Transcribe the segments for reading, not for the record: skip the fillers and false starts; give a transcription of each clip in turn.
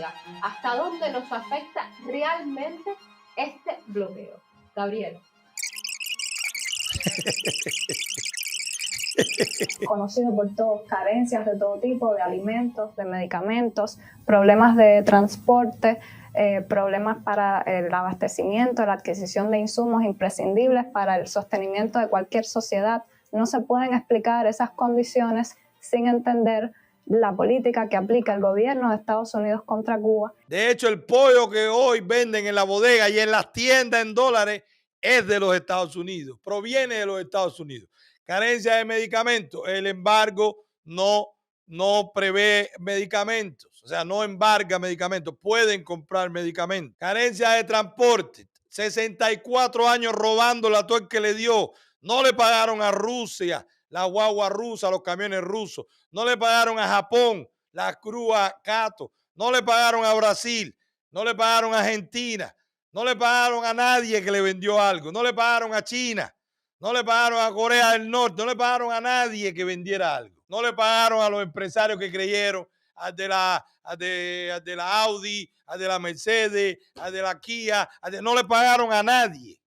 bodega. ¿Hasta dónde nos afecta realmente este bloqueo? Gabriel. Conocido por todos, carencias de todo tipo, de alimentos, de medicamentos, problemas de transporte, problemas para el abastecimiento, la adquisición de insumos imprescindibles para el sostenimiento de cualquier sociedad. No se pueden explicar esas condiciones sin entender la política que aplica el gobierno de Estados Unidos contra Cuba. De hecho, el pollo que hoy venden en la bodega y en las tiendas en dólares es de los Estados Unidos, proviene de los Estados Unidos. Carencia de medicamentos, el embargo no prevé medicamentos, o sea, no embarga medicamentos, pueden comprar medicamentos. Carencia de transporte, 64 años robándole a todo el que le dio, no le pagaron a Rusia, la guagua rusa, los camiones rusos, no le pagaron a Japón, la grúa Cato, no le pagaron a Brasil, no le pagaron a Argentina, no le pagaron a nadie que le vendió algo, no le pagaron a China, no le pagaron a Corea del Norte, no le pagaron a nadie que vendiera algo, no le pagaron a los empresarios que creyeron, a de la Audi, a de la Mercedes, a de la Kia, no le pagaron a nadie.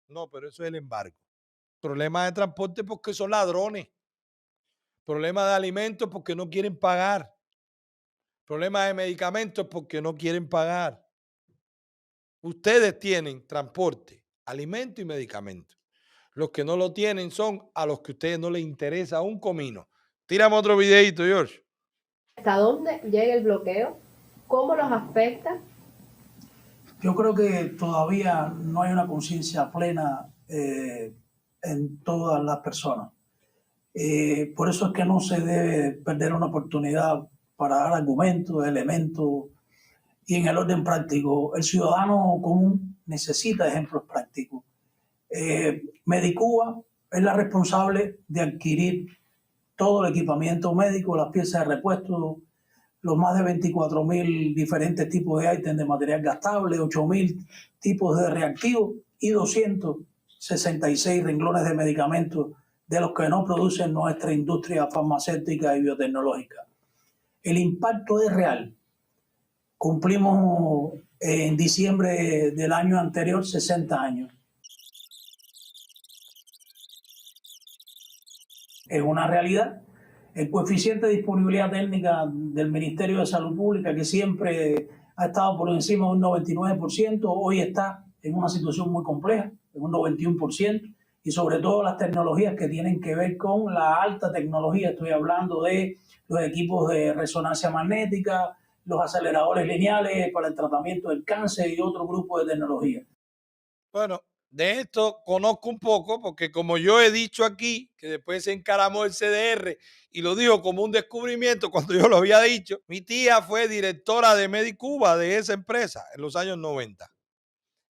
No, pero eso es el embargo. Problemas de transporte porque son ladrones. Problemas de alimentos porque no quieren pagar. Problemas de medicamentos porque no quieren pagar. Ustedes tienen transporte, alimento y medicamentos. Los que no lo tienen son a los que a ustedes no les interesa un comino. Tírame otro videito, George. ¿Hasta dónde llega el bloqueo? ¿Cómo los afecta? Yo creo que todavía no hay una conciencia plena en todas las personas. Por eso es que no se debe perder una oportunidad para dar argumentos, elementos, y en el orden práctico. El ciudadano común necesita ejemplos prácticos. Medicuba es la responsable de adquirir todo el equipamiento médico, las piezas de repuesto, los más de 24.000 diferentes tipos de ítems de material gastable, 8.000 tipos de reactivos y 266 renglones de medicamentos de los que no producen nuestra industria farmacéutica y biotecnológica. El impacto es real. Cumplimos en diciembre del año anterior 60 años. Es una realidad. El coeficiente de disponibilidad técnica del Ministerio de Salud Pública, que siempre ha estado por encima de un 99%, hoy está en una situación muy compleja, en un 91%, y sobre todo las tecnologías que tienen que ver con la alta tecnología. Estoy hablando de los equipos de resonancia magnética, los aceleradores lineales para el tratamiento del cáncer y otro grupo de tecnologías. Bueno, de esto conozco un poco porque como yo he dicho aquí, que después se encaramó el CDR y lo dijo como un descubrimiento cuando yo lo había dicho, mi tía fue directora de Medicuba de esa empresa en los años 90.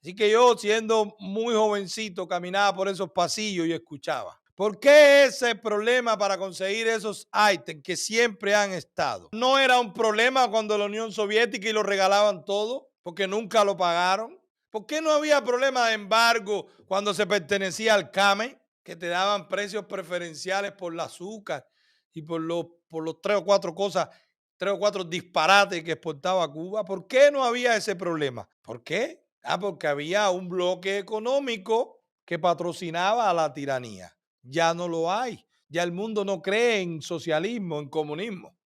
Así que yo, siendo muy jovencito, caminaba por esos pasillos y escuchaba. ¿Por qué ese problema para conseguir esos ítems que siempre han estado? ¿No era un problema cuando la Unión Soviética y lo regalaban todo? Porque nunca lo pagaron. ¿Por qué no había problema de embargo cuando se pertenecía al CAME? Que te daban precios preferenciales por el azúcar y por los 3 o 4 disparates que exportaba Cuba. ¿Por qué no había ese problema? ¿Por qué? Porque había un bloque económico que patrocinaba a la tiranía. Ya no lo hay. Ya el mundo no cree en socialismo, en comunismo.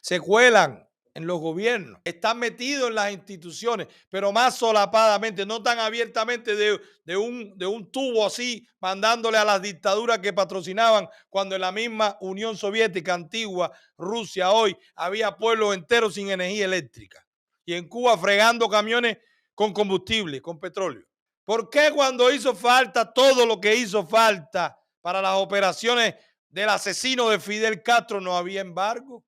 Se cuelan en los gobiernos, están metidos en las instituciones, pero más solapadamente, no tan abiertamente de un tubo así, mandándole a las dictaduras que patrocinaban cuando en la misma Unión Soviética antigua, Rusia hoy, había pueblos enteros sin energía eléctrica. Y en Cuba fregando camiones con combustible, con petróleo. ¿Por qué cuando hizo falta todo lo que hizo falta para las operaciones del asesino de Fidel Castro no había embargo?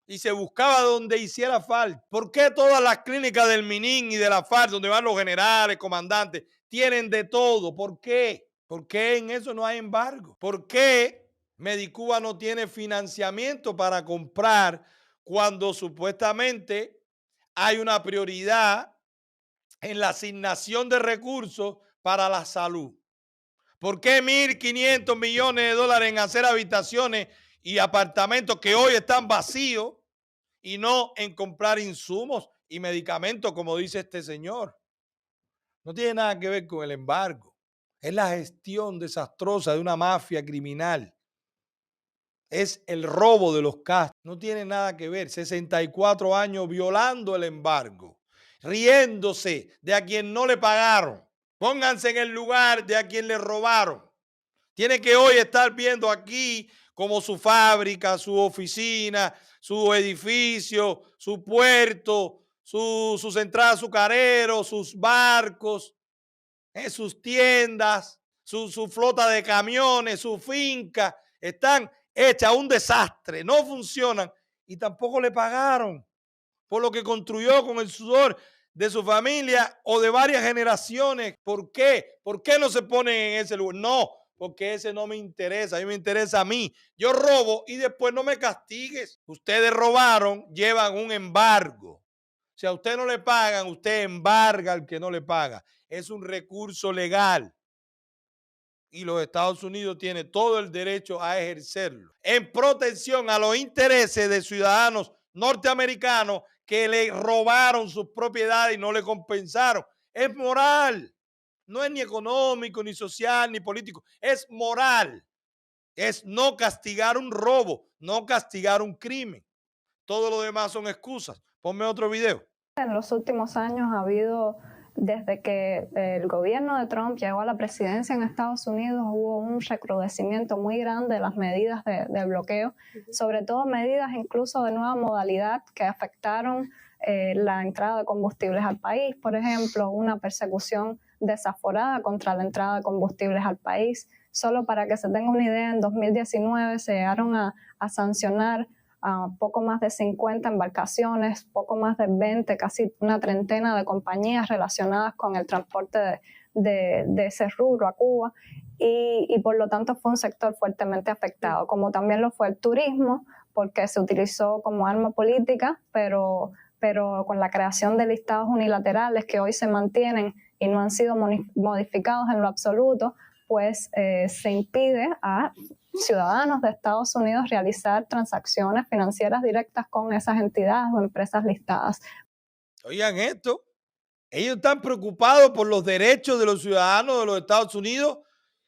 Y se buscaba donde hiciera falta. ¿Por qué todas las clínicas del Minin y de la FARC, donde van los generales, comandantes, tienen de todo? ¿Por qué? ¿Por qué en eso no hay embargo? ¿Por qué Medicuba no tiene financiamiento para comprar cuando supuestamente hay una prioridad en la asignación de recursos para la salud? ¿Por qué 1.500 millones de dólares en hacer habitaciones y apartamentos que hoy están vacíos y no en comprar insumos y medicamentos, como dice este señor. No tiene nada que ver con el embargo. Es la gestión desastrosa de una mafia criminal. Es el robo de los Castro. No tiene nada que ver. 64 años violando el embargo, riéndose de a quien no le pagaron. Pónganse en el lugar de a quien le robaron. Tiene que hoy estar viendo aquí como su fábrica, su oficina, su edificio, su puerto, sus entradas azucareros, sus barcos, sus tiendas, su flota de camiones, su finca, están hechas un desastre, no funcionan y tampoco le pagaron por lo que construyó con el sudor de su familia o de varias generaciones. ¿Por qué? ¿Por qué no se ponen en ese lugar? No, porque ese no me interesa, a mí me interesa a mí. Yo robo y después no me castigues. Ustedes robaron, llevan un embargo. Si a usted no le pagan, usted embarga al que no le paga. Es un recurso legal y los Estados Unidos tienen todo el derecho a ejercerlo en protección a los intereses de ciudadanos norteamericanos que le robaron sus propiedades y no le compensaron. Es moral, no es ni económico, ni social, ni político, es moral. Es no castigar un robo, no castigar un crimen. Todo lo demás son excusas. Ponme otro video. En los últimos años ha habido, desde que el gobierno de Trump llegó a la presidencia en Estados Unidos, hubo un recrudecimiento muy grande de las medidas de bloqueo, sobre todo medidas incluso de nueva modalidad que afectaron la entrada de combustibles al país. Por ejemplo, una persecución desaforada contra la entrada de combustibles al país. Solo para que se tenga una idea, en 2019 se llegaron a sancionar poco más de 50 embarcaciones, poco más de 20, casi una treintena de compañías relacionadas con el transporte de ese rubro a Cuba y por lo tanto fue un sector fuertemente afectado, como también lo fue el turismo, porque se utilizó como arma política, pero con la creación de listados unilaterales que hoy se mantienen y no han sido modificados en lo absoluto, pues se impide a ciudadanos de Estados Unidos realizar transacciones financieras directas con esas entidades o empresas listadas. Oigan esto, ellos están preocupados por los derechos de los ciudadanos de los Estados Unidos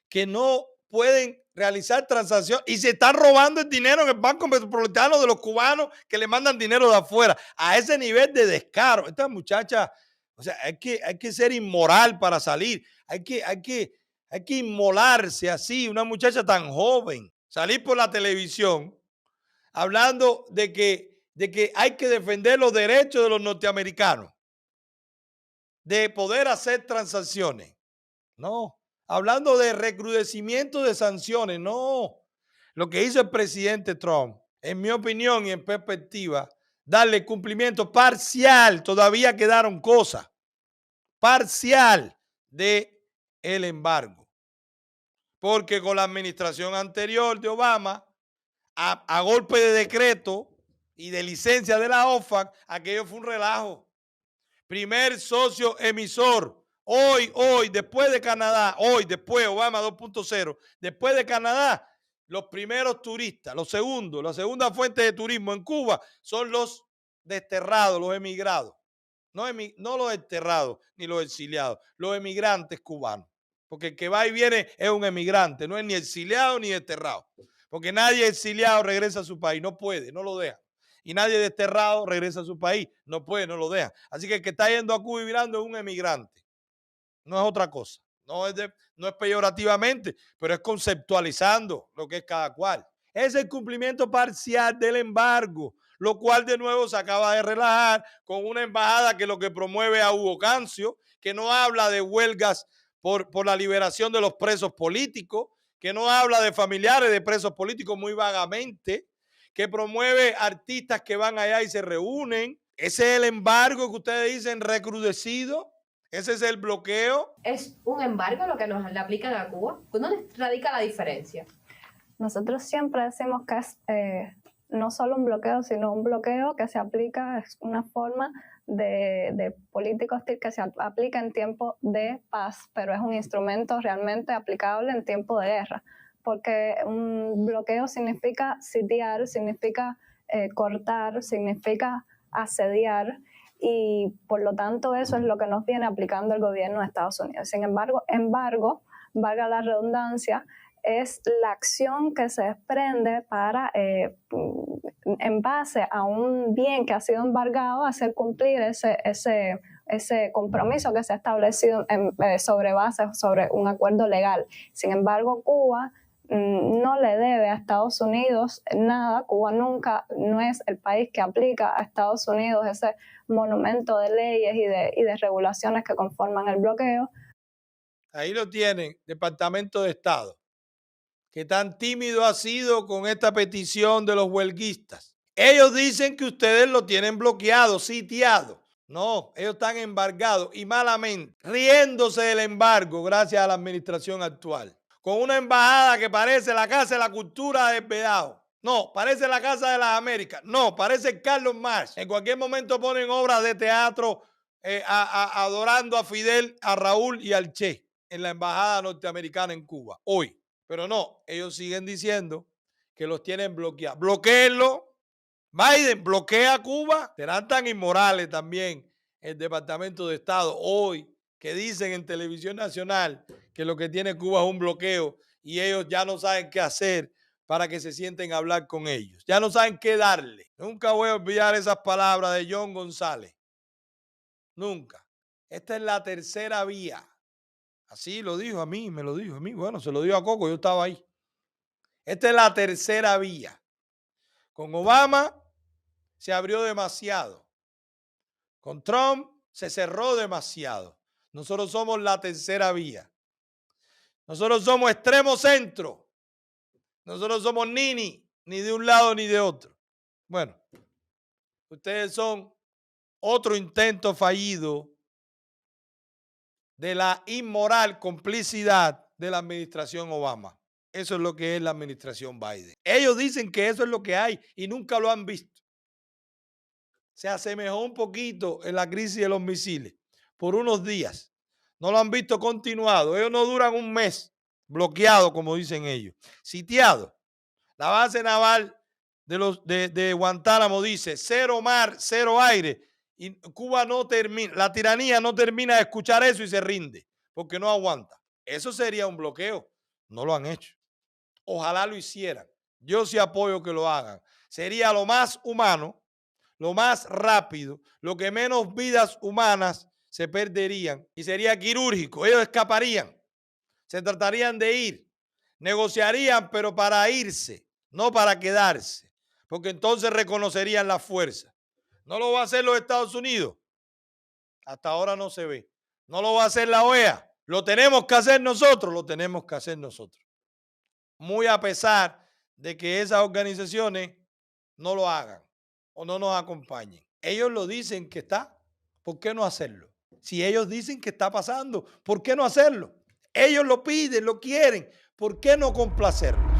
que no pueden realizar transacciones y se están robando el dinero en el Banco Metropolitano de los cubanos que le mandan dinero de afuera. A ese nivel de descaro. Estas muchachas, o sea, hay que ser inmoral para salir. Hay que inmolarse así, una muchacha tan joven, salir por la televisión hablando de que hay que defender los derechos de los norteamericanos, de poder hacer transacciones. No, hablando de recrudecimiento de sanciones, no. Lo que hizo el presidente Trump, en mi opinión y en perspectiva, darle cumplimiento parcial, todavía quedaron cosas, parcial de el embargo. Porque con la administración anterior de Obama, a golpe de decreto y de licencia de la OFAC, aquello fue un relajo. Primer socio emisor, hoy, después de Canadá, después Obama 2.0, después de Canadá, los primeros turistas, la segunda fuente de turismo en Cuba son los desterrados, los emigrados. No los desterrados ni los exiliados, los emigrantes cubanos. Porque el que va y viene es un emigrante, no es ni exiliado ni desterrado. Porque nadie exiliado regresa a su país, no puede, no lo deja. Y nadie desterrado regresa a su país, no puede, no lo deja. Así que el que está yendo a Cuba y mirando es un emigrante, no es otra cosa. No es peyorativamente, pero es conceptualizando lo que es cada cual. Es el cumplimiento parcial del embargo, lo cual de nuevo se acaba de relajar con una embajada que lo que promueve a Hugo Cancio, que no habla de huelgas por la liberación de los presos políticos, que no habla de familiares de presos políticos muy vagamente, que promueve artistas que van allá y se reúnen. Ese es el embargo que ustedes dicen recrudecido. Ese es el bloqueo. ¿Es un embargo lo que nos le aplican a Cuba? ¿Dónde radica la diferencia? Nosotros siempre decimos que es no solo un bloqueo, sino un bloqueo que se aplica, es una forma de política hostil que se aplica en tiempo de paz, pero es un instrumento realmente aplicable en tiempo de guerra, porque un bloqueo significa sitiar, significa cortar, significa asediar, y por lo tanto eso es lo que nos viene aplicando el gobierno de Estados Unidos. Sin embargo, valga la redundancia, es la acción que se desprende para, en base a un bien que ha sido embargado, hacer cumplir ese compromiso que se ha establecido sobre un acuerdo legal. Sin embargo, Cuba no le debe a Estados Unidos nada. Cuba no es el país que aplica a Estados Unidos ese monumento de leyes y de regulaciones que conforman el bloqueo. Ahí lo tienen, Departamento de Estado, que tan tímido ha sido con esta petición de los huelguistas. Ellos dicen que ustedes lo tienen bloqueado, sitiado. No, ellos están embargados y malamente, riéndose del embargo gracias a la administración actual. Con una embajada que parece la Casa de la Cultura de Vedado. No, parece la Casa de las Américas. No, parece Carlos Marx. En cualquier momento ponen obras de teatro adorando a Fidel, a Raúl y al Che en la embajada norteamericana en Cuba, hoy. Pero no, ellos siguen diciendo que los tienen bloqueados. Bloquéenlo. Biden bloquea a Cuba. Serán tan inmorales también el Departamento de Estado hoy, que dicen en televisión nacional que lo que tiene Cuba es un bloqueo y ellos ya no saben qué hacer para que se sienten a hablar con ellos. Ya no saben qué darle. Nunca voy a olvidar esas palabras de John González. Nunca. Esta es la tercera vía. Así lo dijo a mí, me lo dijo a mí. Bueno, se lo dijo a Coco, yo estaba ahí. Esta es la tercera vía. Con Obama se abrió demasiado. Con Trump se cerró demasiado. Nosotros somos la tercera vía. Nosotros somos extremo centro. Nosotros somos ni de un lado ni de otro. Bueno, ustedes son otro intento fallido de la inmoral complicidad de la administración Obama. Eso es lo que es la administración Biden. Ellos dicen que eso es lo que hay y nunca lo han visto. Se asemejó un poquito en la crisis de los misiles por unos días. No lo han visto continuado. Ellos no duran un mes bloqueados, como dicen ellos. Sitiados. La base naval de Guantánamo dice 0 mar, 0 aire. Y Cuba no termina, la tiranía no termina de escuchar eso y se rinde porque no aguanta. Eso sería un bloqueo. No lo han hecho. Ojalá lo hicieran. Yo sí apoyo que lo hagan. Sería lo más humano, lo más rápido, lo que menos vidas humanas se perderían y sería quirúrgico. Ellos escaparían, se tratarían de ir, negociarían, pero para irse, no para quedarse, porque entonces reconocerían la fuerza. No lo va a hacer los Estados Unidos. Hasta ahora no se ve. No lo va a hacer la OEA. Lo tenemos que hacer nosotros. Lo tenemos que hacer nosotros. Muy a pesar de que esas organizaciones no lo hagan o no nos acompañen. Ellos lo dicen que está. ¿Por qué no hacerlo? Si ellos dicen que está pasando, ¿por qué no hacerlo? Ellos lo piden, lo quieren. ¿Por qué no complacerlos?